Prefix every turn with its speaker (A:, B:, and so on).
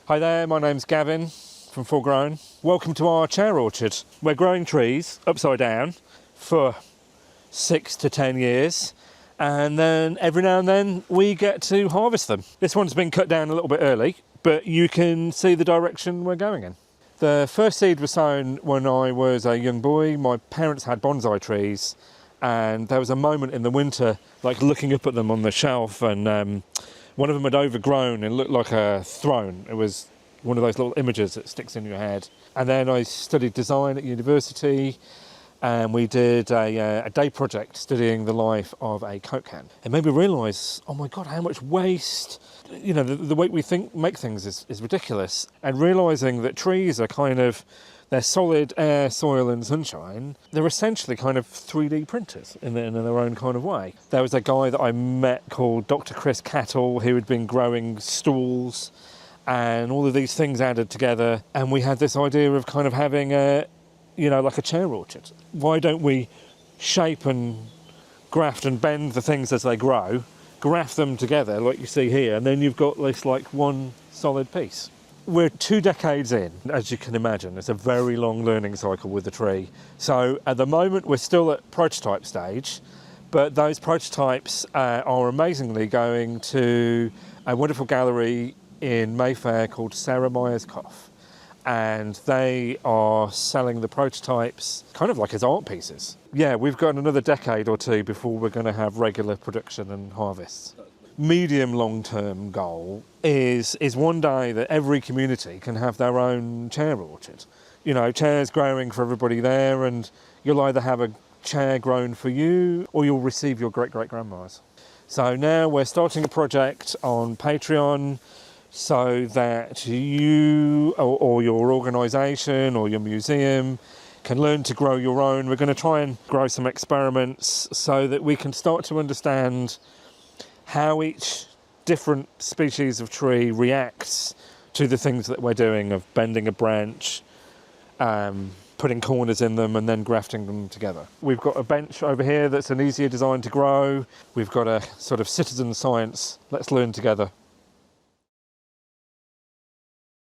A: Hi there, my name's Gavin from Full Grown. Welcome to our chair orchard. We're growing trees upside down for 6 to 10 years, and then every now and then we get to harvest them. This one's been cut down a little bit early, but you can see the direction we're going in. The first seed was sown when I was a young boy. My parents had bonsai trees, and there was a moment in the winter, like looking up at them on the shelf, and one of them had overgrown and looked like a throne. It was one of those little images that sticks in your head. And then I studied design at university, and we did a day project studying the life of a Coke can. It made me realise, oh my God, how much waste. You know, the way we make things is ridiculous. And realising that trees are they're solid air, soil and sunshine. They're essentially kind of 3D printers in their own kind of way. There was a guy that I met called Dr. Chris Cattle who had been growing stools, and all of these things added together, and we had this idea of kind of having like a chair orchard. Why don't we shape and graft and bend the things as they grow, graft them together like you see here, and then you've got this like one solid piece. We're 2 decades in, as you can imagine. It's a very long learning cycle with the tree. So at the moment we're still at prototype stage, but those prototypes are amazingly going to a wonderful gallery in Mayfair called Sarah Myers Cough. And they are selling the prototypes kind of like as art pieces. Yeah, we've got another decade or two before we're going to have regular production and harvests. Medium long-term goal is one day that every community can have their own chair orchard. You know, chairs growing for everybody there, and you'll either have a chair grown for you or you'll receive your great-great-grandma's. So now we're starting a project on Patreon so that you or your organisation or your museum can learn to grow your own. We're going to try and grow some experiments so that we can start to understand how each different species of tree reacts to the things that we're doing, of bending a branch, putting corners in them and then grafting them together. We've got a bench over here that's an easier design to grow. We've got a sort of citizen science, let's learn together